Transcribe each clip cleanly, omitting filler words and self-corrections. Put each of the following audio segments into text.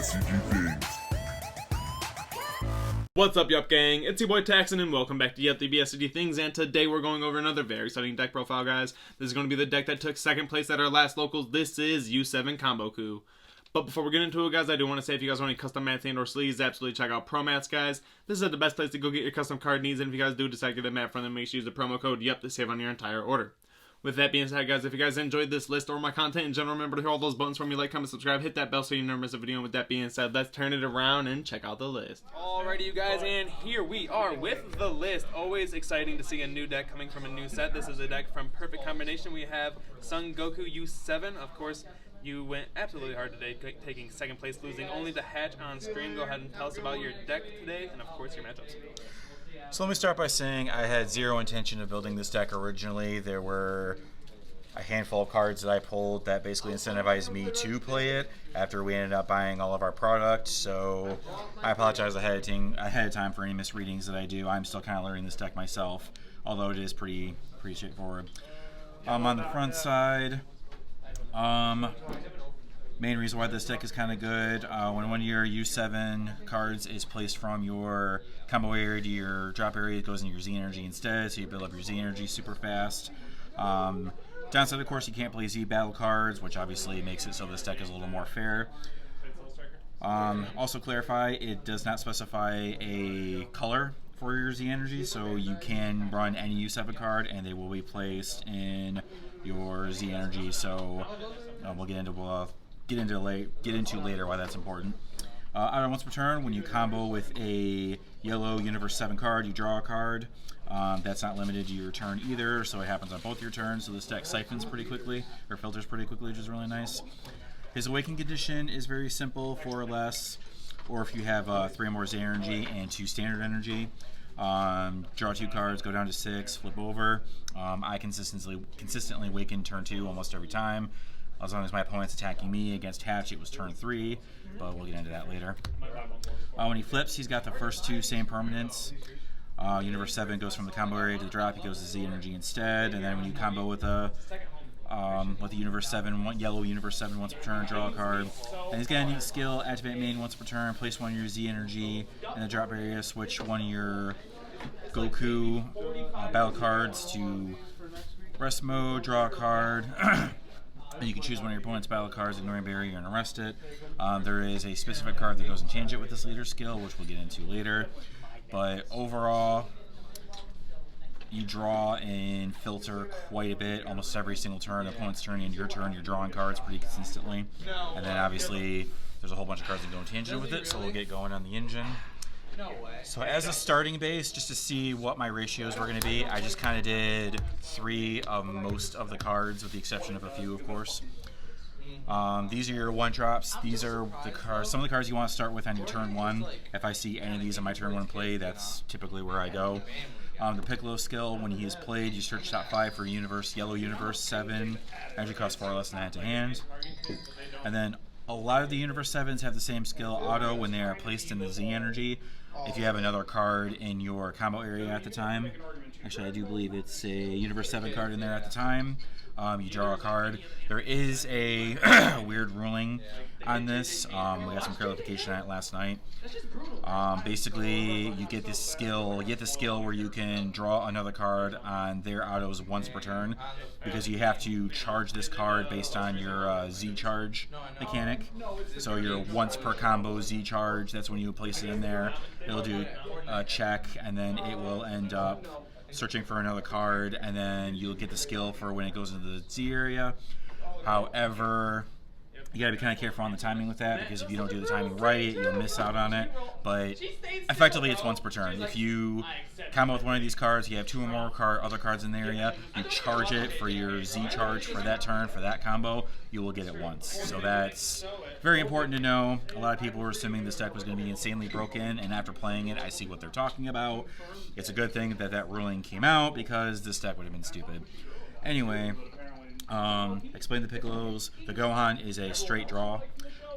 DBSCG things. What's up, Yuhp gang? It's your boy Taxon, and welcome back to Yuhp DBSCG Things, and today we're going over another very exciting deck profile, guys. This is going to be the deck that took second place at our last locals. This is U7 comboku. But before we get into it, guys, I do want to say if you guys want any custom mats and or sleeves, absolutely check out promats, guys. This is the best place to go get your custom card needs, and if you guys do decide to get a mat from them, make sure you use the promo code YUHP to save on your entire order. With that being said, guys, if you guys enjoyed this list or my content in general, remember to hit all those buttons for me, like, comment, subscribe, hit that bell so you never miss a video. And with that being said, let's turn it around and check out the list. Alrighty, you guys, and here we are with the list. Always exciting to see a new deck coming from a new set. This is a deck from Perfect Combination. We have Son Goku U7. Of course, you went absolutely hard today, taking second place, losing only the hatch on screen. Go ahead and tell us about your deck today, and of course, your matchups. So let me start by saying I had zero intention of building this deck originally. There were a handful of cards that I pulled that basically incentivized me to play it after we ended up buying all of our product. So I apologize ahead of time for any misreadings that I do. I'm still kind of learning this deck myself, although it is pretty straightforward. On the front side, main reason why this deck is kind of good, when one of your U7 cards is placed from your combo area to your drop area, it goes into your Z energy instead, so you build up your Z energy super fast. Downside, of course, you can't play Z battle cards, which obviously makes it so this deck is a little more fair. Also clarify, it does not specify a color for your Z energy, so you can run any U7 card and they will be placed in your Z energy. So we'll get into later why that's important. Out of once per turn, when you combo with a yellow Universe 7 card, you draw a card. That's not limited to your turn either, so it happens on both your turns. So this deck siphons pretty quickly, or filters pretty quickly, which is really nice. His awakening condition is very simple, 4 or less, or if you have 3 or more Z energy and 2 standard energy. Draw 2 cards, go down to 6, flip over. I consistently awaken turn 2 almost every time. As long as my opponent's attacking me. Against Hatch, it was turn 3, but we'll get into that later. When he flips, he's got the first 2 same permanents. Universe 7 goes from the combo area to the drop. He goes to Z energy instead, and then when you combo with the Universe 7, yellow Universe 7 once per turn, draw a card. And he's got a neat skill: activate main once per turn, place one of your Z energy in the drop area, switch one of your Goku battle cards to rest mode, draw a card. And you can choose one of your opponent's battle cards, ignoring barrier, and arrest it. There is a specific card that goes in tangent with this leader skill, which we'll get into later. But overall, you draw and filter quite a bit, almost every single turn. The opponent's turn and your turn, you're drawing cards pretty consistently. And then obviously, there's a whole bunch of cards that go in tangent with it, so we'll get going on the engine. So as a starting base, just to see what my ratios were going to be, I just kind of did 3 of most of the cards, with the exception of a few, of course. These are your 1-drops. These are the cards, some of the cards you want to start with on your turn 1. If I see any of these on my turn 1 play, that's typically where I go. The Piccolo skill, when he is played, you search top 5 for yellow Universe 7. Actually costs 4 less than hand to hand. And then a lot of the Universe 7s have the same skill, auto, when they are placed in the Z energy. If you have another card in your combo area at the time, actually I do believe it's a Universe 7 card in there at the time, you draw a card. There is a weird ruling on this. We got some clarification on it last night. Basically, you get this skill. You get the skill where you can draw another card on their autos once per turn, because you have to charge this card based on your Z charge mechanic. So your once per combo Z charge, that's when you place it in there. It'll do a check, and then it will end up searching for another card, and then you'll get the skill for when it goes into the Z area. However, you gotta be kind of careful on the timing with that, because if you don't do the timing right, you'll miss out on it. But effectively, it's once per turn. If you combo with one of these cards, you have 2 or more other cards in the area, you charge it for your Z charge for that turn, for that combo, you will get it once. So that's very important to know. A lot of people were assuming this deck was going to be insanely broken, and after playing it, I see what they're talking about. It's a good thing that that ruling came out, because this deck would have been stupid. Anyway, explain the Piccolos. The Gohan is a straight draw.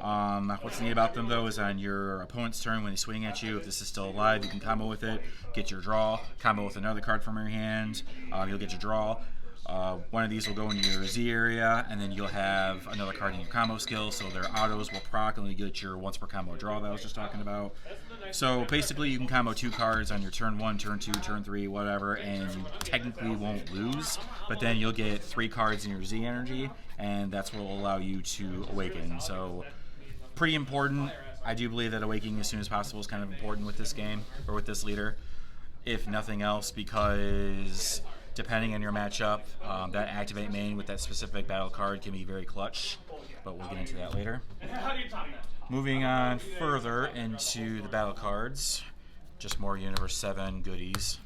What's neat about them, though, is on your opponent's turn, when they swing at you, if this is still alive, you can combo with it, get your draw, combo with another card from your hand, you'll get your draw. One of these will go into your Z area, and then you'll have another card in your combo skill, so their autos will proc, and you get your once per combo draw that I was just talking about. So basically, you can combo 2 cards on your turn 1, turn 2, turn 3, whatever, and you technically won't lose, but then you'll get 3 cards in your Z energy, and that's what will allow you to awaken. So pretty important. I do believe that awakening as soon as possible is kind of important with this game, or with this leader, if nothing else, because depending on your matchup, that activate main with that specific battle card can be very clutch, but we'll get into that later. Moving on further into the battle cards, just more Universe 7 goodies.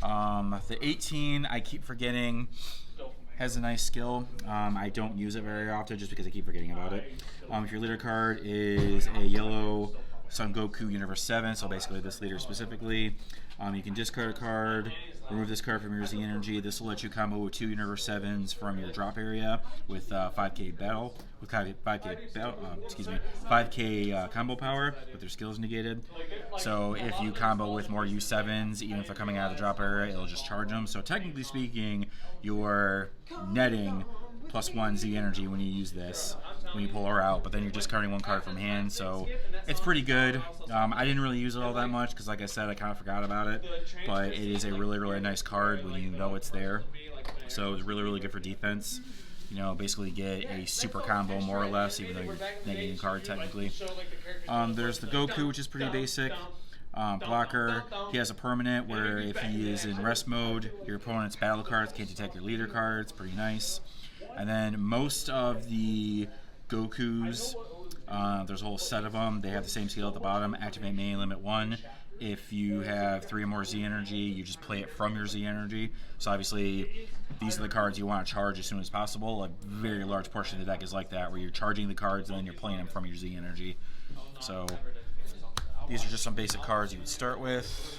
The 18, I keep forgetting, has a nice skill. I don't use it very often just because I keep forgetting about it. If your leader card is a yellow Son Goku Universe 7, so basically this leader specifically, you can discard a card, remove this card from your Z energy. This will let you combo with 2 Universe 7s from your drop area with 5k battle, with 5k combo power with their skills negated. So if you combo with more U7s, even if they're coming out of the drop area, it'll just charge them. So technically speaking, you're netting +1 Z energy when you use this, when you pull her out, but then you're discarding 1 card from hand, so it's pretty good. I didn't really use it all that much because, like I said, I kind of forgot about it, but it is a really, really nice card when you know it's there. So it's really, really good for defense. You know, basically get a super combo more or less, even though you're negating a card technically. There's the Goku, which is pretty basic. Blocker, he has a permanent where if he is in rest mode, your opponent's battle cards can't detect your leader cards. Pretty nice. And then most of the Gokus, there's a whole set of them. They have the same skill at the bottom. Activate main, limit 1. If you have 3 or more Z energy, you just play it from your Z energy. So obviously, these are the cards you want to charge as soon as possible. A very large portion of the deck is like that, where you're charging the cards and then you're playing them from your Z energy. So these are just some basic cards you would start with.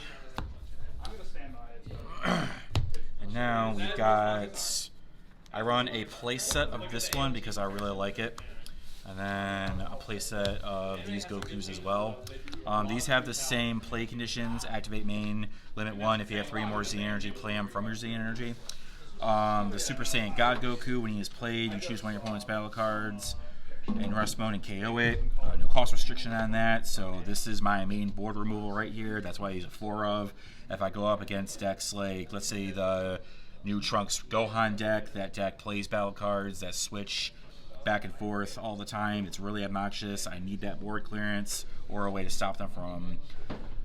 And now we've got, I run a playset of this one because I really like it, and then a playset of these Gokus as well. These have the same play conditions: activate main, limit 1. If you have 3 more Z energy, play them from your Z energy. The Super Saiyan God Goku, when he is played, you choose one of your opponent's battle cards in rest mode and KO it. No cost restriction on that, so this is my main board removal right here. That's why I use a 4 of. If I go up against decks like, let's say, the new Trunks Gohan deck, that deck plays battle cards that switch back and forth all the time. It's really obnoxious. I need that board clearance or a way to stop them from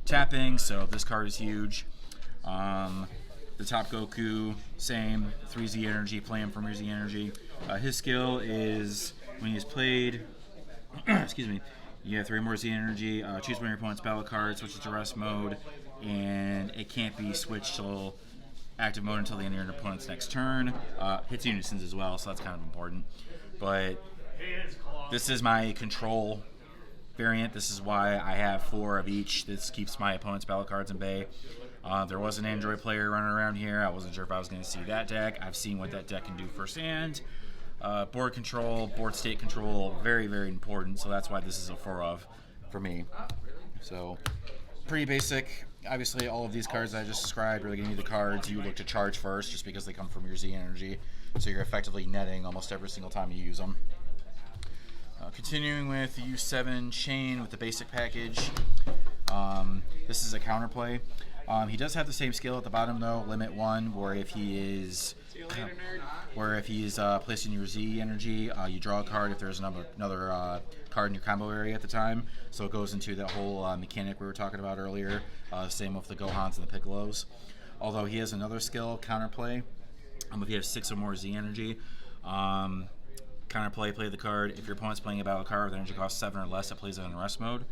tapping, so this card is huge. The top Goku, same, 3 Z energy, play him from your Z energy. His skill is, when he's played, excuse me, you have 3 more Z energy, choose one of your opponent's battle cards, switch it to rest mode, and it can't be switched till active mode until the end of your opponent's next turn. Hits unisons as well, so that's kind of important. But this is my control variant. This is why I have 4 of each. This keeps my opponent's battle cards in bay. There was an Android player running around here. I wasn't sure if I was going to see that deck. I've seen what that deck can do firsthand. Board control, board state control, very, very important. So that's why this is a 4 of for me. So pretty basic. Obviously, all of these cards that I just described are going to be the cards you look to charge first, just because they come from your Z energy. So you're effectively netting almost every single time you use them. Continuing with the U7 chain with the basic package. This is a counterplay. He does have the same skill at the bottom though, limit 1, where if he is placed in your Z energy, you draw a card if there's another card in your combo area at the time. So it goes into that whole mechanic we were talking about earlier. Same with the Gohans and the Piccolos. Although he has another skill, counterplay. If you have 6 or more Z energy, counterplay, play the card. If your opponent's playing a battle card with energy cost 7 or less, it plays it in rest mode.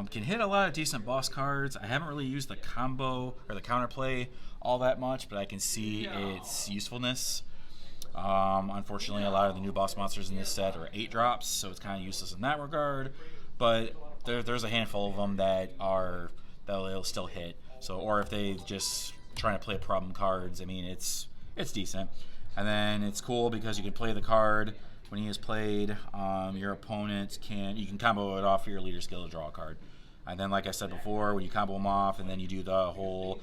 Can hit a lot of decent boss cards. I haven't really used the combo or the counterplay all that much, but I can see its usefulness. Unfortunately, a lot of the new boss monsters in this set are 8 drops, so it's kind of useless in that regard. But there's a handful of them that'll still hit. So, or if they just trying to play problem cards, I mean, it's decent. And then it's cool because you can play the card when he is played. Your opponent you can combo it off for your leader skill to draw a card. And then, like I said before, when you combo them off and then you do the whole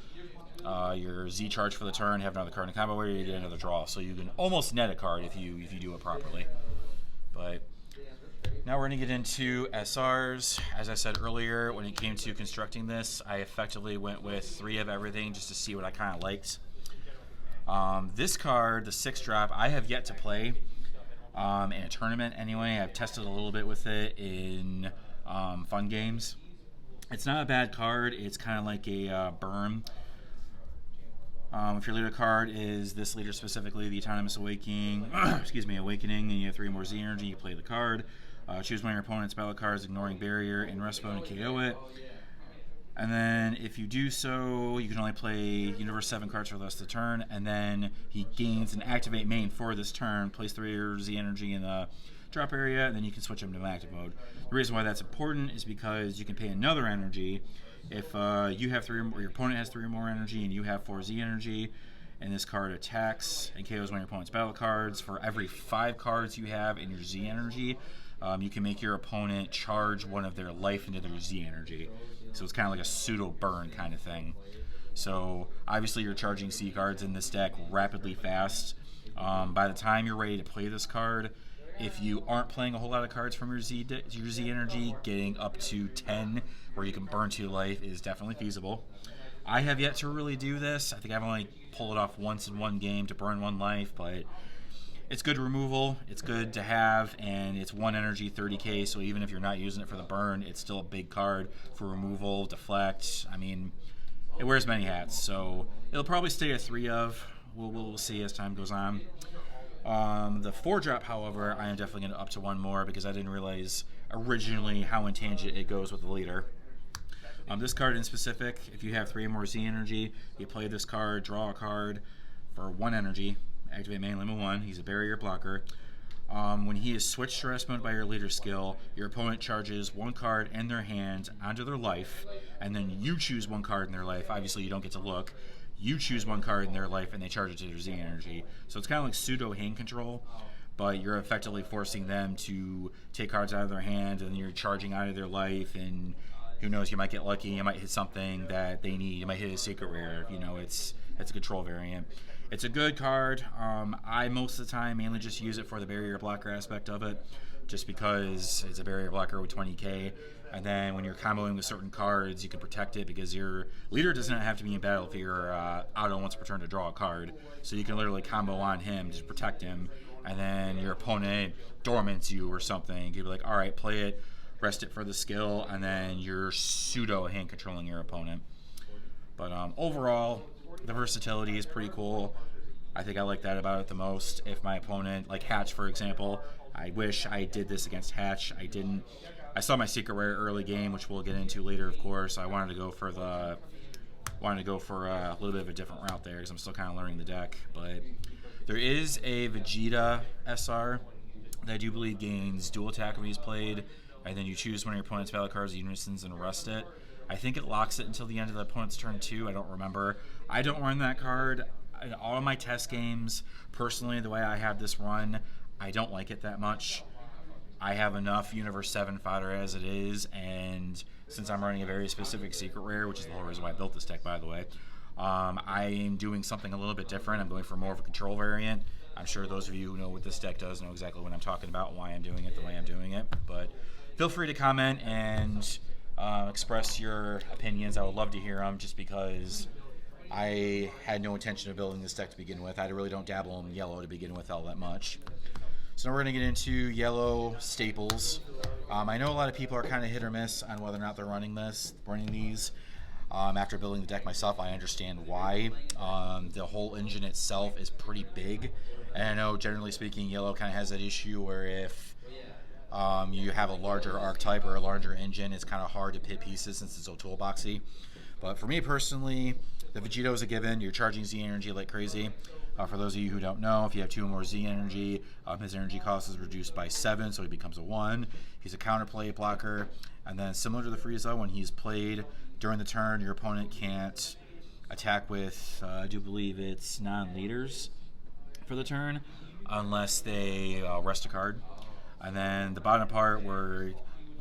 your Z charge for the turn, have another card in the combo area, you get another draw. So you can almost net a card if you do it properly. But now we're going to get into SRs. As I said earlier, when it came to constructing this, I effectively went with 3 of everything just to see what I kind of liked. This card, the 6-drop, I have yet to play in a tournament anyway. I've tested a little bit with it in fun games. It's not a bad card. It's kind of like a burn. If your leader card is this leader specifically, the Autonomous Awakening, Awakening, and you have 3 more Z energy, you play the card. Choose one of your opponent's battle cards, ignoring barrier, and rest mode and KO it. And then if you do so, you can only play Universe 7 cards for the rest of the turn, and then he gains an activate main for this turn, place 3 of your Z energy in the drop area, and then you can switch him to active mode. The reason why that's important is because you can pay another energy if you have 3 or more, your opponent has 3 or more energy and you have 4 Z energy, and this card attacks and KOs one of your opponent's battle cards. For every 5 cards you have in your Z energy, you can make your opponent charge one of their life into their Z energy. So it's kind of like a pseudo burn kind of thing. So obviously you're charging C cards in this deck rapidly fast. By the time you're ready to play this card, if you aren't playing a whole lot of cards from your Z energy, getting up to 10 where you can burn 2 life is definitely feasible. I have yet to really do this. I think I've only pulled it off once in one game to burn 1 life, but it's good removal, it's good to have, and it's 1 energy, 30k, so even if you're not using it for the burn, it's still a big card for removal, deflect. I mean, it wears many hats, so it'll probably stay a 3 of. We'll see as time goes on. The 4-drop, however, I am definitely going to up to 1 more because I didn't realize originally how in tangent it goes with the leader. This card in specific, if you have 3 or more Z energy, you play this card, draw a card for 1 energy, activate main limit 1. He's a barrier blocker. When he is switched to rest mode by your leader skill, your opponent charges 1 card in their hand onto their life, and then you choose 1 card in their life. Obviously, you don't get to look. You choose 1 card in their life, and they charge it to their Z energy. So it's kind of like pseudo hand control, but you're effectively forcing them to take cards out of their hand, and you're charging out of their life, and who knows, you might get lucky, you might hit something that they need, you might hit a secret rare, it's a control variant. It's a good card. I most of the time mainly just use it for the barrier blocker aspect of it, just because it's a barrier blocker with 20k, and then when you're comboing with certain cards, you can protect it because your leader does not have to be in battle if you're auto once per turn to draw a card, so you can literally combo on him to protect him, and then your opponent dormants you or something. You'd be like, all right, play it, rest it for the skill, and then you're pseudo hand controlling your opponent. But overall, the versatility is pretty cool. I think I like that about it the most. If my opponent, like Hatch for example, I wish I did this against Hatch. I didn't. I saw my secret rare early game, which we'll get into later, of course. I wanted to go for a little bit of a different route there because I'm still kind of learning the deck. But there is a Vegeta SR that I do believe gains dual attack when he's played, and then you choose one of your opponent's battle cards, unisons, and rest it. I think it locks it until the end of the opponent's turn too. I don't remember. I don't run that card in all of my test games. Personally, the way I have this run, I don't like it that much. I have enough Universe 7 fodder as it is, and since I'm running a very specific secret rare, which is the whole reason why I built this deck, by the way, I am doing something a little bit different. I'm going for more of a control variant. I'm sure those of you who know what this deck does know exactly what I'm talking about and why I'm doing it the way I'm doing it. But feel free to comment and express your opinions. I would love to hear them, just because I had no intention of building this deck to begin with. I really don't dabble in yellow to begin with all that much. So now we're going to get into yellow staples. I know a lot of people are kind of hit or miss on whether or not they're running these. After building the deck myself, I understand why. The whole engine itself is pretty big, and I know generally speaking yellow kind of has that issue where if you have a larger archetype or a larger engine, it's kind of hard to pit pieces since it's so toolboxy. But for me personally, the Vegito is a given. You're charging Z energy like crazy. For those of you who don't know, if you have 2 or more Z energy, his energy cost is reduced by 7, so he becomes a 1. He's a counterplay blocker, and then similar to the Frieza, when he's played during the turn, your opponent can't attack with, I do believe it's non-leaders for the turn, unless they rest a card. And then the bottom part where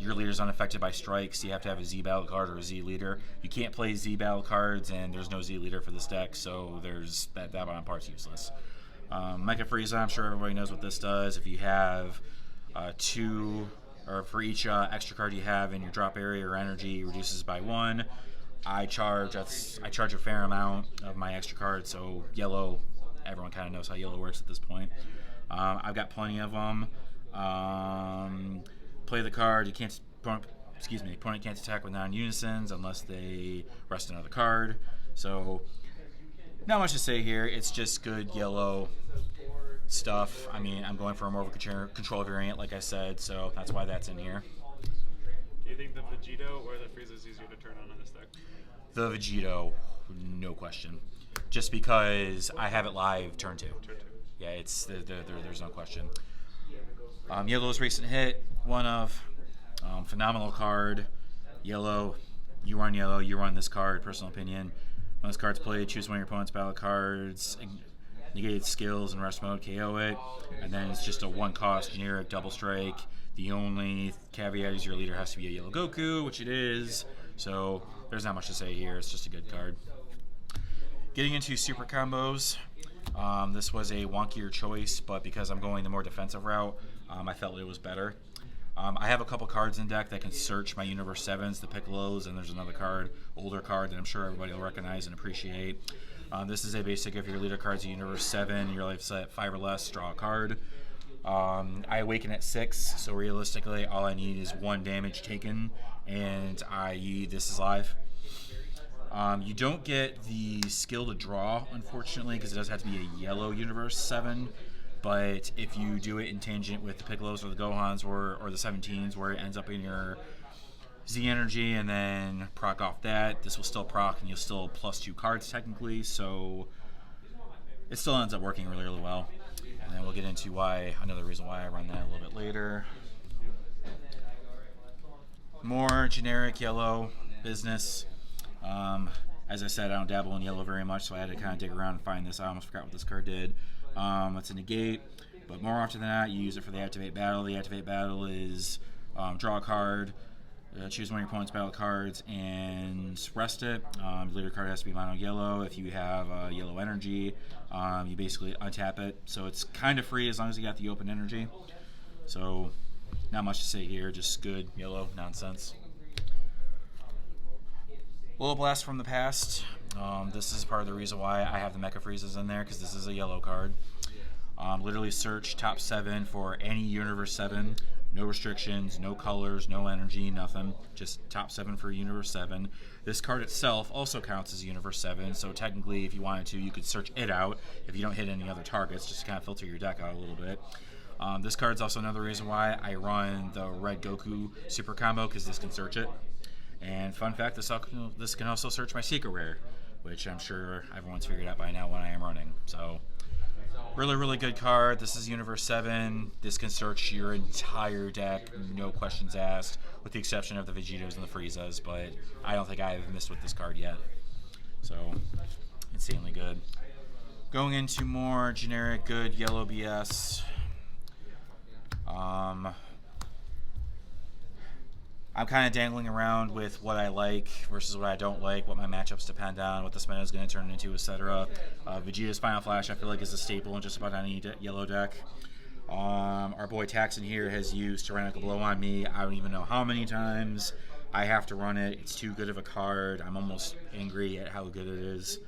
your leader's unaffected by strikes. You have to have a Z battle card or a Z leader. You can't play Z battle cards, and there's no Z leader for this deck, so there's that on part's useless. Mecha Frieza, I'm sure everybody knows what this does. If you have 2, or for each extra card you have in your drop area or energy, reduces by 1. I charge a fair amount of my extra cards, so yellow, everyone kind of knows how yellow works at this point. I've got plenty of them. Play the card. Opponent can't attack with non-unisons unless they rest another card. So, not much to say here. It's just good yellow stuff. I mean, I'm going for a more of a control variant, like I said, so that's why that's in here. Do you think the Vegito or the Frieza is easier to turn on in this deck? The Vegito, no question. Just because I have it live turn 2. Yeah, it's there's no question. Yellow's recent hit, one of. Phenomenal card. Yellow, you run yellow, you run this card, personal opinion. When this card's played, choose one of your opponent's battle cards, negate skills and rest mode, KO it, and then it's just a 1-cost generic double strike. The only caveat is your leader has to be a yellow Goku, which it is, so there's not much to say here, it's just a good card. Getting into super combos, this was a wonkier choice, but because I'm going the more defensive route, I felt it was better. I have a couple cards in deck that can search my Universe 7s, the Piccolos, and there's another card, older card, that I'm sure everybody will recognize and appreciate. This is a basic, if your leader card's a Universe 7, your life set 5 or less, draw a card. I awaken at 6, so realistically all I need is 1 damage taken, and i.e. this is live. You don't get the skill to draw, unfortunately, because it does have to be a yellow Universe 7. But if you do it in tangent with the Piccolos or the Gohans or the 17s, where it ends up in your Z energy and then proc off that, this will still proc and you'll still +2 cards technically, so it still ends up working really, really well. And then we'll get into another reason why I run that a little bit later. More generic yellow business. As I said, I don't dabble in yellow very much, so I had to kind of dig around and find this. I almost forgot what this card did. It's a negate, but more often than not, you use it for the activate battle. The activate battle is draw a card, choose one of your opponent's battle cards, and rest it. The leader card has to be mono yellow. If you have yellow energy, you basically untap it. So it's kind of free as long as you got the open energy. So not much to say here, just good yellow nonsense. Little blast from the past. This is part of the reason why I have the Mecha Friezas in there, because this is a yellow card. Literally search top 7 for any Universe 7. No restrictions, no colors, no energy, nothing. Just top 7 for Universe 7. This card itself also counts as Universe 7, so technically if you wanted to, you could search it out if you don't hit any other targets, just to kind of filter your deck out a little bit. This card's also another reason why I run the Red Goku Super Combo, because this can search it. And fun fact, this can also search my Secret Rare, which I'm sure everyone's figured out by now when I am running. So, really, really good card. This is Universe 7. This can search your entire deck, no questions asked, with the exception of the Vegetos and the Friezas, but I don't think I've missed with this card yet. So, insanely good. Going into more generic, good yellow BS. I'm kind of dangling around with what I like versus what I don't like, what my matchups depend on, what this meta is going to turn into, etc. Vegeta's Final Flash, I feel like, is a staple in just about any yellow deck. Our boy Taxon here has used Tyrannical Blow on me. I don't even know how many times. I have to run it. It's too good of a card. I'm almost angry at how good it is.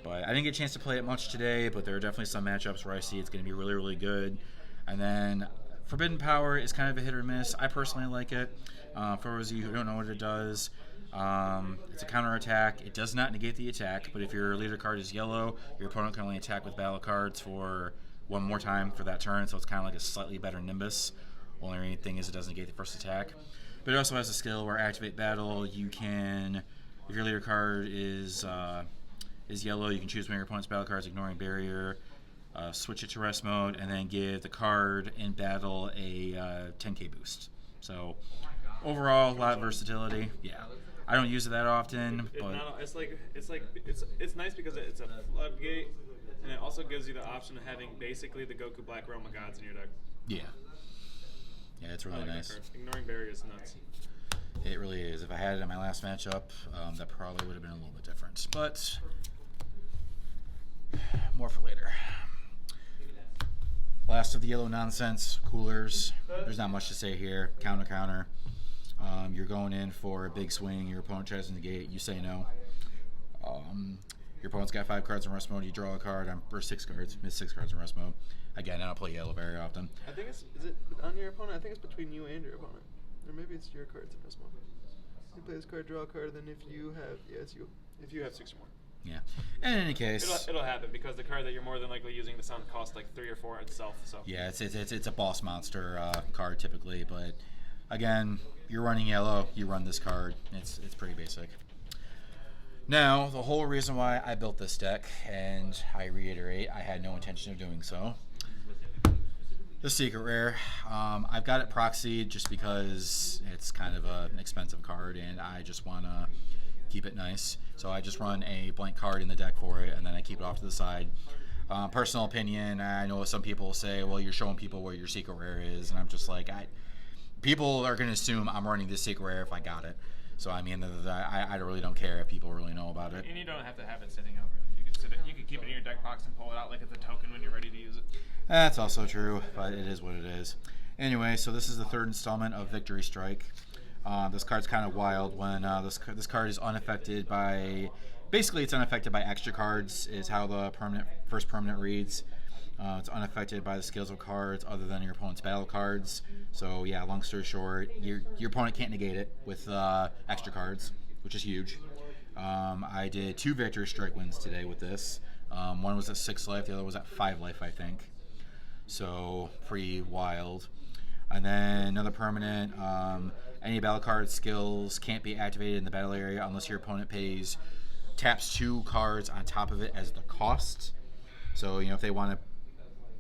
But I didn't get a chance to play it much today, but there are definitely some matchups where I see it's going to be really, really good. And then Forbidden Power is kind of a hit or miss. I personally like it. For those of you who don't know what it does, it's a counterattack. It does not negate the attack, but if your leader card is yellow, your opponent can only attack with battle cards for 1 more time for that turn, so it's kind of like a slightly better Nimbus. Only thing is it doesn't negate the first attack. But it also has a skill where activate battle, you can, if your leader card is yellow, you can choose one of your opponent's battle cards, ignoring barrier, switch it to rest mode, and then give the card in battle a 10k boost. So overall, a lot of versatility. Yeah, I don't use it that often, but it's nice because it's a floodgate, and it also gives you the option of having basically the Goku Black Realm of Gods in your deck. Yeah, Yeah, it's really I like nice. that card. Ignoring Barrier is nuts. It really is. If I had it in my last matchup, that probably would have been a little bit different. But more for later. Last of the yellow nonsense, coolers. There's not much to say here. Counter. You're going in for a big swing. Your opponent tries to negate. You say no. Your opponent's got 5 cards in rest mode. You draw a card, or 6 cards. Miss 6 cards in rest mode. Again, I don't play yellow very often. I think is it on your opponent? I think it's between you and your opponent. Or maybe it's your cards in rest mode. You play this card, draw a card, then if you have, it's you. If you have 6 or more. Yeah. In any case, It'll happen because the card that you're more than likely using the sound costs like 3 or 4 itself. So yeah, it's a boss monster card typically, but again, you're running yellow, you run this card. It's pretty basic. Now, the whole reason why I built this deck, and I reiterate, I had no intention of doing so. The Secret Rare, I've got it proxied just because it's kind of an expensive card, and I just want to keep it nice. So I just run a blank card in the deck for it, and then I keep it off to the side. Personal opinion, I know some people say, well, you're showing people where your Secret Rare is, and I'm just like, people are going to assume I'm running this Secret Rare if I got it. So I mean, I really don't care if people really know about it. And you don't have to have it sitting out. Really, you can keep it in your deck box and pull it out like it's a token when you're ready to use it. That's also true, but it is what it is. Anyway, so this is the 3rd installment of Victory Strike. This card's kind of wild when this card is unaffected by, basically it's unaffected by extra cards is how the first permanent reads. It's unaffected by the skills of cards other than your opponent's battle cards. So yeah, long story short, your opponent can't negate it with extra cards, which is huge. I did 2 Victory Strike wins today with this. One was at 6 life, the other was at 5 life, I think. So pretty wild. And then another permanent, any battle card skills can't be activated in the battle area unless your opponent taps 2 cards on top of it as the cost. So, if they want to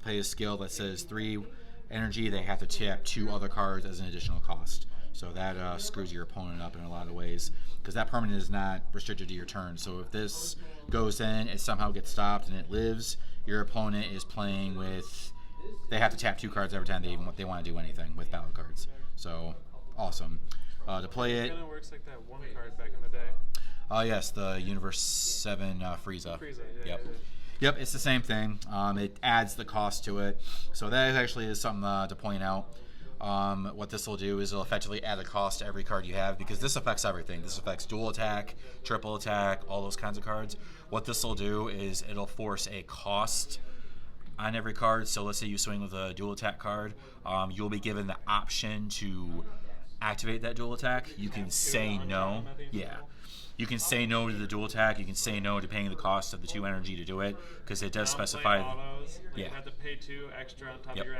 play a skill that says 3 energy, they have to tap 2 other cards as an additional cost. So that screws your opponent up in a lot of ways because that permanent is not restricted to your turn. So if this goes in, it somehow gets stopped and it lives, your opponent is playing with, they have to tap 2 cards every time they want to do anything with battle cards. So awesome. To play it, kind of works like that one card back in the day. Yes, the Universe 7 Frieza. Frieza, Yep. Yep, it's the same thing. It adds the cost to it. So that actually is something to point out. What this will do is it'll effectively add a cost to every card you have because this affects everything. This affects dual attack, triple attack, all those kinds of cards. What this will do is it'll force a cost on every card. So let's say you swing with a dual attack card. You'll be given the option to activate that dual attack. You can say no. Yeah. You can say no to the dual attack. You can say no to paying the cost of the 2 energy to do it because it does specify. Autos, yeah. You have to pay 2 extra on top Yep. of your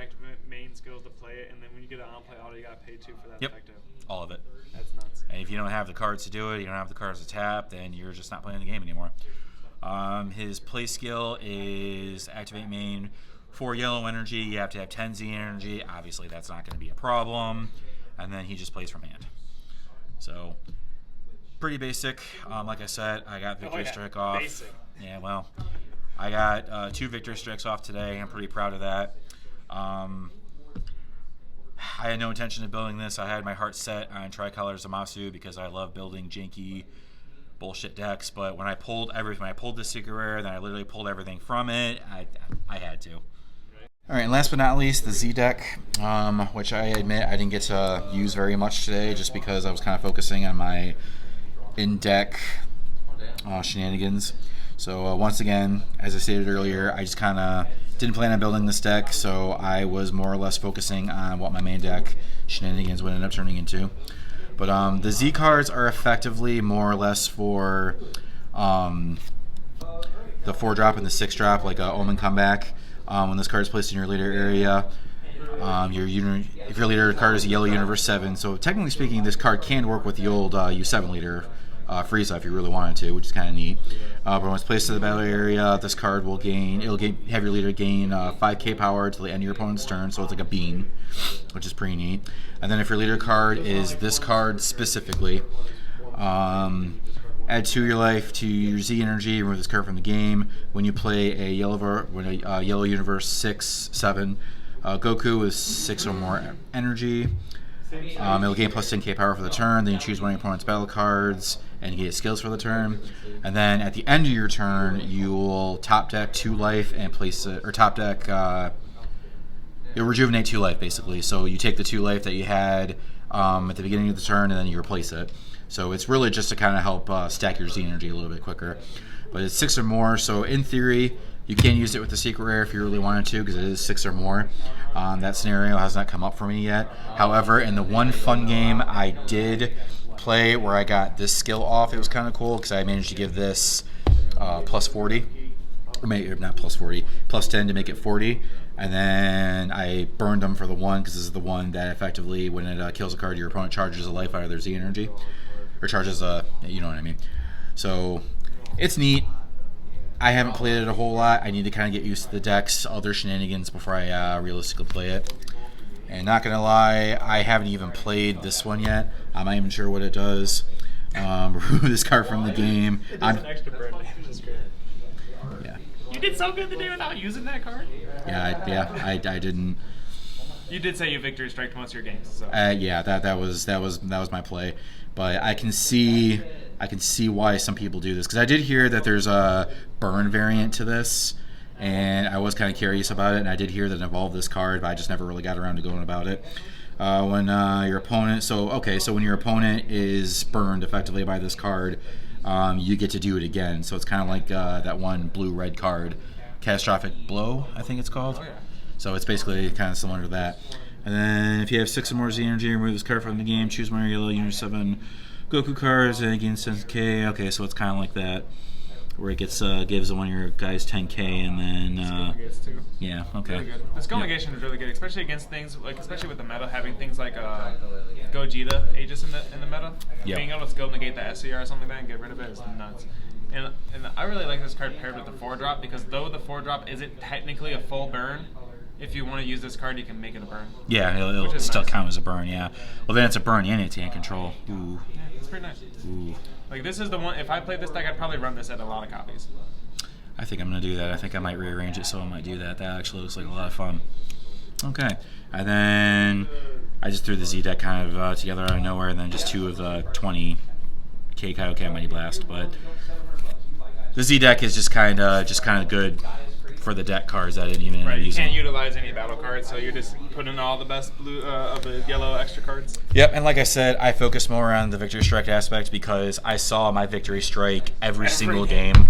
main skills to play it, and then when you get an on-play auto, you got to pay 2 for that Yep. effective. All of it. That's nuts. And if you don't have the cards to do it, you don't have the cards to tap, then you're just not playing the game anymore. His play skill is activate main 4 yellow energy. You have to have 10 Z energy. Obviously, that's not going to be a problem. And then he just plays from hand. So pretty basic. Like I said, I got Victory Strike off. Basic. Yeah, well, I got 2 Victory Strikes off today. I'm pretty proud of that. I had no intention of building this. I had my heart set on Tricolor Zamasu because I love building janky bullshit decks. But when I pulled everything, I pulled the Secret Rare, then I literally pulled everything from it. I had to. All right, and last but not least, the Z deck, which I admit I didn't get to use very much today just because I was kind of focusing on my in-deck shenanigans. So once again, as I stated earlier, I just kind of didn't plan on building this deck, so I was more or less focusing on what my main deck shenanigans would end up turning into. But the Z cards are effectively more or less for the 4-drop and the 6-drop, like a Omen Comeback. When this card is placed in your leader area, if your leader card is a yellow Universe 7, so technically speaking, this card can work with the old U7 leader Frieza if you really wanted to, which is kind of neat. But when it's placed in the battle area, this card will have your leader gain 5k power till the end of your opponent's turn, so it's like a bean, which is pretty neat. And then if your leader card is this card specifically, add 2 your life to your Z energy, remove this card from the game. When you play a yellow Universe 6, 7, Goku with 6 or more energy. It'll gain plus 10k power for the turn. Then you choose one of your opponent's battle cards and you get skills for the turn. And then at the end of your turn, you will top deck 2 life and place it, or top deck. You'll rejuvenate 2 life basically. So you take the 2 life that you had at the beginning of the turn, and then you replace it. So it's really just to kind of help stack your Z energy a little bit quicker. But it's 6 or more. So in theory, you can use it with the secret rare if you really wanted to, because it is 6 or more. That scenario has not come up for me yet. However, in the one fun game I did play where I got this skill off, it was kind of cool because I managed to give this plus 40. Or maybe not plus 40, plus 10 to make it 40. And then I burned them for the 1 because this is the one that effectively, when it kills a card, your opponent charges a life out of their Z energy. Or charges a, you know what I mean. So it's neat. I haven't played it a whole lot. I need to kind of get used to the deck's other shenanigans before I realistically play it. And not going to lie, I haven't even played this one yet. I'm not even sure what it does. Remove this card from the game. It's an extra burn damage. Yeah. You did so good today without using that card. I didn't. You did say you victory strike most of your games. So. Yeah, that was my play. But I can see why some people do this, because I did hear that there's a burn variant to this, and I was kind of curious about it, and I did hear that it involved this card, but I just never really got around to going about it. When your opponent, so when your opponent is burned effectively by this card, you get to do it again. So it's kind of like that one blue-red card, Catastrophic Blow, I think it's called. Oh, yeah. So it's basically kind of similar to that. And then if you have 6 or more Z energy, remove this card from the game, choose one of your yellow Unit 7 Goku cards and gain 10k. Okay, so it's kind of like that, where it gets gives one of your guys 10k, and then yeah, okay. Really good. The skill negation is really good, especially against things like, especially with the meta, having things like Gogeta Aegis in the meta. Yep. Being able to skill negate the SCR or something like that and get rid of it is nuts. And I really like this card paired with the 4-drop, because though the 4-drop isn't technically a full burn, if you want to use this card, you can make it a burn. Yeah, it'll still count as a burn, yeah. Well, then it's a burn and it's hand control. Ooh. Yeah, it's pretty nice. Ooh. Like, this is the one, if I played this deck, I'd probably run this at a lot of copies. I think I'm going to do that. I think I might rearrange it, so I might do that. That actually looks like a lot of fun. Okay. And then I just threw the Z deck kind of together out of nowhere, and then just 2 of the 20k Kaioken Mighty Blast. But the Z deck is just kind of good for the deck cards that I didn't even end up You using. can't utilize any battle cards, so you're just putting all the best blue of the yellow extra cards. Yep, and like I said, I focus more on the Victory Strike aspect because I saw my Victory Strike every single game.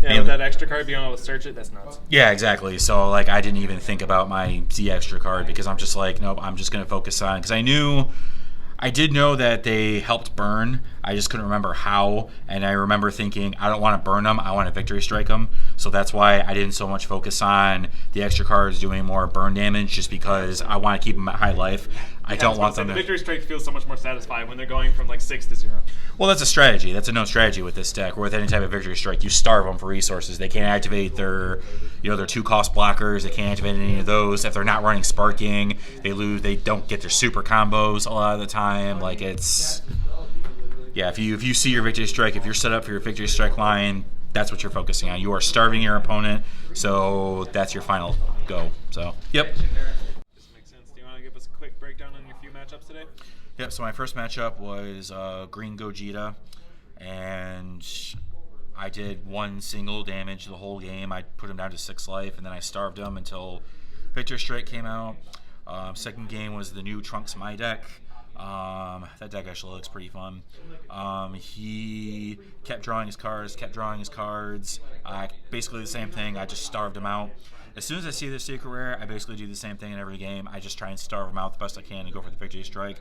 Yeah, with that extra card, being able to search it, that's nuts. Yeah, exactly. So, like, I didn't even think about my Z extra card because I'm just like, nope, I'm just going to focus on, because I did know that they helped burn. I just couldn't remember how, and I remember thinking, I don't want to burn them, I want to victory strike them. So that's why I didn't so much focus on the extra cards doing more burn damage, just because I want to keep them at high life. I don't want them to... The victory strike feels so much more satisfying when they're going from like 6 to 0. Well, that's a strategy. That's a known strategy with this deck. Or with any type of victory strike, you starve them for resources. They can't activate their 2-cost blockers. They can't activate any of those. If they're not running sparking, they lose. They don't get their super combos a lot of the time. Like, it's... Yeah, if you see your victory strike, if you're set up for your victory strike line, that's what you're focusing on. You are starving your opponent, so that's your final go. So, yep. This makes sense. Do you want to give us a quick breakdown on your few matchups today? Yep, so my first matchup was Green Gogeta, and I did 1 single damage the whole game. I put him down to 6 life, and then I starved him until Victory Strike came out. Second game was the new Trunks My deck. That deck actually looks pretty fun. He kept drawing his cards. Basically the same thing. I just starved him out. As soon as I see the secret rare, I basically do the same thing in every game. I just try and starve him out the best I can and go for the victory strike,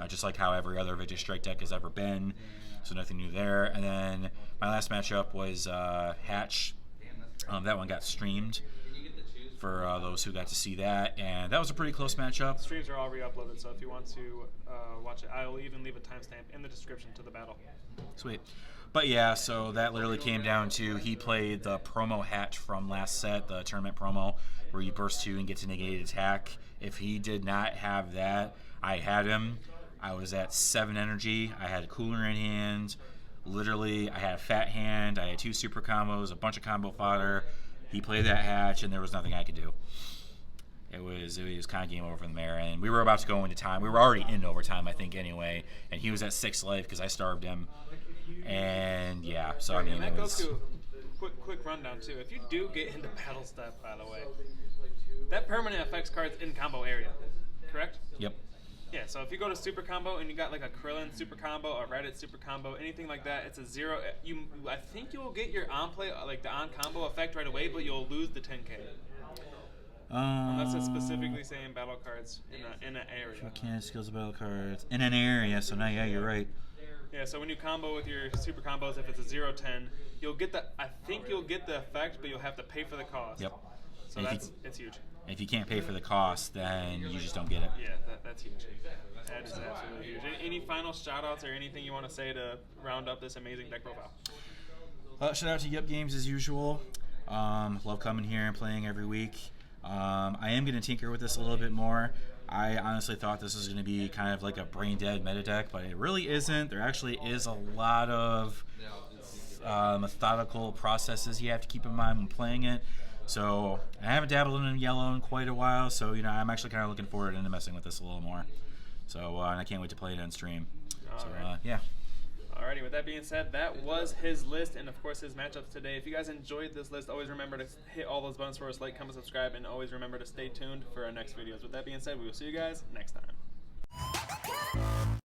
just like how every other victory strike deck has ever been. So nothing new there. And then my last matchup was Hatch. That one got streamed for those who got to see that, and that was a pretty close matchup. Streams are all re-uploaded, so if you want to watch it, I will even leave a timestamp in the description to the battle. Sweet. But yeah, so that literally came down to, he played the promo Hatch from last set, the tournament promo, where you burst 2 and get to negate attack. If he did not have that, I had him. I was at 7 energy. I had a cooler in hand. Literally, I had a fat hand. I had 2 super combos, a bunch of combo fodder. He played that Hatch, and there was nothing I could do. it was kind of game over from there. And we were about to go into time. We were already in overtime, I think, anyway. And he was at 6 life because I starved him. And yeah, so I mean, and that it goes was. to quick rundown too. If you do get into battle step, by the way, that permanent affects cards in combo area, correct? Yep. Yeah, so if you go to super combo and you got like a Krillin super combo, a Reddit super combo, anything like that, it's a 0. I think you will get your on play, like the on combo effect right away, but you'll lose the 10k. Unless it's specifically saying battle cards in an area. Mechanic skills of battle cards in an area. So now, yeah, you're right. Yeah, so when you combo with your super combos, if it's a 0-10, you'll get the. I think you'll get the effect, but you'll have to pay for the cost. Yep. So it's huge. If you can't pay for the cost, then you just don't get it. Yeah, that's huge. That is absolutely huge. Any final shout-outs or anything you want to say to round up this amazing deck profile? Shout out to Yuhp Games as usual. Love coming here and playing every week. I am going to tinker with this a little bit more. I honestly thought this was going to be kind of like a brain-dead meta deck, but it really isn't. There actually is a lot of methodical processes you have to keep in mind when playing it. So I haven't dabbled in yellow in quite a while, so I'm actually kind of looking forward into messing with this a little more. So and I can't wait to play it on stream. Yeah. Alrighty, with that being said, that was his list and of course his matchups today. If you guys enjoyed this list, always remember to hit all those buttons for us, like, comment, subscribe, and always remember to stay tuned for our next videos. With that being said, we will see you guys next time.